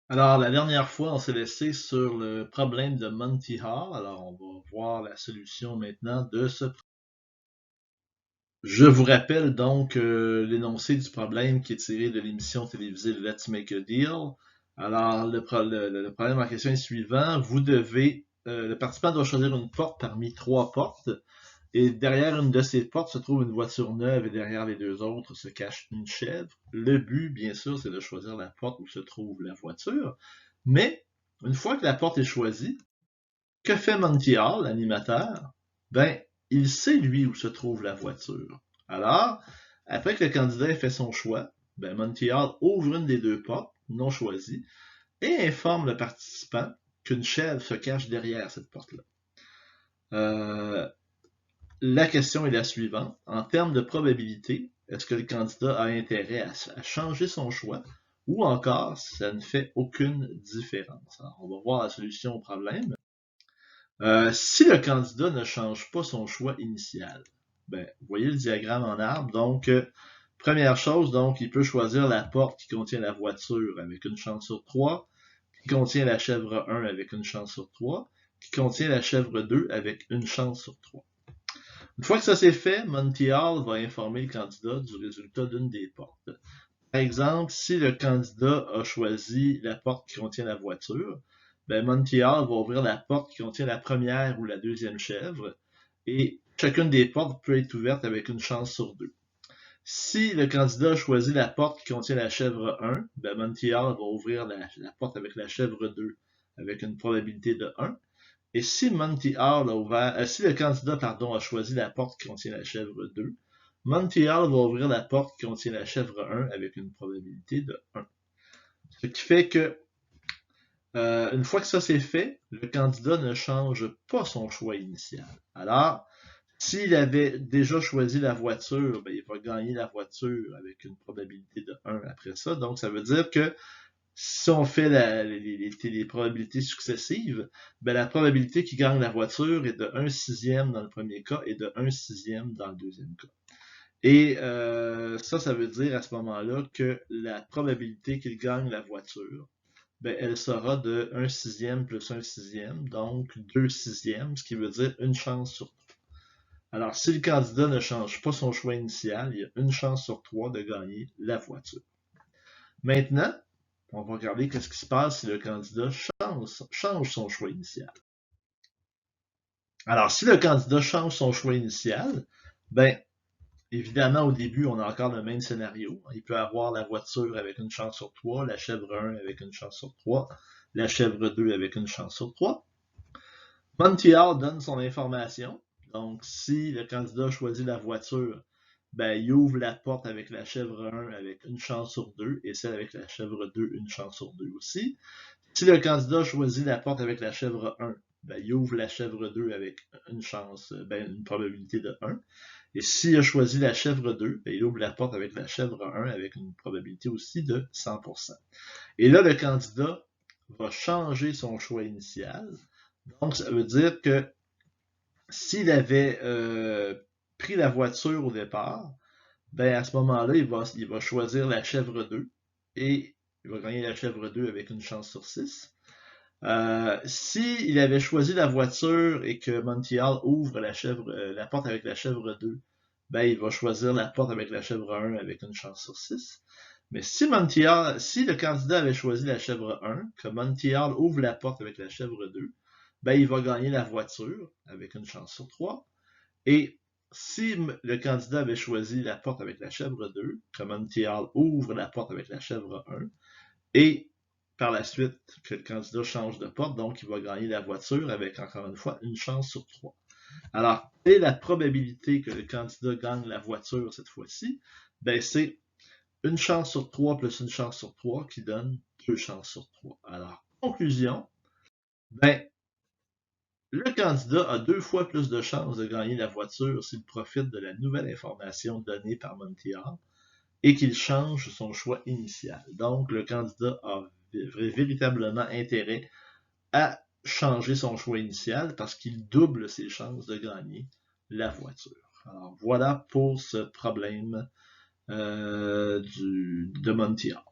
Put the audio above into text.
Alors, la dernière fois, on s'est laissé sur le problème de Monty Hall. Alors, on va voir la solution maintenant de ce problème. Je vous rappelle donc l'énoncé du problème qui est tiré de l'émission télévisée Let's Make a Deal. Alors, le problème en question est suivant. Le participant doit choisir une porte parmi trois portes. Et derrière une de ces portes se trouve une voiture neuve et derrière les deux autres se cache une chèvre. Le but, bien sûr, c'est de choisir la porte où se trouve la voiture. Mais, une fois que la porte est choisie, que fait Monty Hall, l'animateur? Ben, il sait, lui, où se trouve la voiture. Alors, après que le candidat ait fait son choix, ben, Monty Hall ouvre une des deux portes, non choisies, et informe le participant qu'une chèvre se cache derrière cette porte-là. Euh, La question est la suivante. En termes de probabilité, est-ce que le candidat a intérêt à changer son choix ou encore ça ne fait aucune différence? Alors, on va voir la solution au problème. Si le candidat ne change pas son choix initial, ben, vous voyez le diagramme en arbre. Donc, première chose, donc, il peut choisir la porte qui contient la voiture avec une chance sur 3, qui contient la chèvre 1 avec une chance sur 3, qui contient la chèvre 2 avec une chance sur 3. Une fois que ça c'est fait, Monty Hall va informer le candidat du résultat d'une des portes. Par exemple, si le candidat a choisi la porte qui contient la voiture, ben Monty Hall va ouvrir la porte qui contient la première ou la deuxième chèvre, et chacune des portes peut être ouverte avec une chance sur 2. Si le candidat a choisi la porte qui contient la chèvre 1, ben Monty Hall va ouvrir la porte avec la chèvre 2 avec une probabilité de 1. Et si si le candidat, pardon, a choisi la porte qui contient la chèvre 2, Monty Hall va ouvrir la porte qui contient la chèvre 1 avec une probabilité de 1. Ce qui fait que, une fois que ça c'est fait, le candidat ne change pas son choix initial. Alors, s'il avait déjà choisi la voiture, ben, il va gagner la voiture avec une probabilité de 1 après ça. Donc, ça veut dire que si on fait les probabilités successives, ben la probabilité qu'il gagne la voiture est de 1 sixième dans le premier cas et de 1 sixième dans le deuxième cas. Et ça veut dire à ce moment-là que la probabilité qu'il gagne la voiture, ben, elle sera de 1 sixième plus 1 sixième, donc 2 sixièmes, ce qui veut dire une chance sur 3. Alors, si le candidat ne change pas son choix initial, il y a une chance sur 3 de gagner la voiture. Maintenant, on va regarder qu'est-ce qui se passe si le candidat change son choix initial. Alors, si le candidat change son choix initial, ben, évidemment, au début, on a encore le même scénario. Il peut avoir la voiture avec une chance sur 3, la chèvre 1 avec une chance sur 3, la chèvre 2 avec une chance sur 3. Monty Hall donne son information. Donc, si le candidat choisit la voiture, ben, il ouvre la porte avec la chèvre 1 avec une chance sur 2 et celle avec la chèvre 2 une chance sur 2 aussi. Si le candidat choisit la porte avec la chèvre 1, ben, il ouvre la chèvre 2 avec une probabilité de 1. Et s'il a choisi la chèvre 2, ben, il ouvre la porte avec la chèvre 1 avec une probabilité aussi de 100%. Et là, le candidat va changer son choix initial. Donc, ça veut dire que s'il avait pris la voiture au départ, ben à ce moment-là, il va choisir la chèvre 2 et il va gagner la chèvre 2 avec une chance sur 6. Si il avait choisi la voiture et que Monty Hall ouvre la porte avec la chèvre 2, ben il va choisir la porte avec la chèvre 1 avec une chance sur 6. Mais si le candidat avait choisi la chèvre 1, que Monty Hall ouvre la porte avec la chèvre 2, ben il va gagner la voiture avec une chance sur 3. Et si le candidat avait choisi la porte avec la chèvre 2, que Monty Hall ouvre la porte avec la chèvre 1, et par la suite que le candidat change de porte, donc il va gagner la voiture avec, encore une fois, une chance sur 3. Alors, quelle est la probabilité que le candidat gagne la voiture cette fois-ci? Ben, c'est une chance sur 3 plus une chance sur 3 qui donne deux chances sur 3. Alors, conclusion, ben, le candidat a deux fois plus de chances de gagner la voiture s'il profite de la nouvelle information donnée par Monty Hall et qu'il change son choix initial. Donc, le candidat a véritablement intérêt à changer son choix initial parce qu'il double ses chances de gagner la voiture. Alors, voilà pour ce problème de Monty Hall.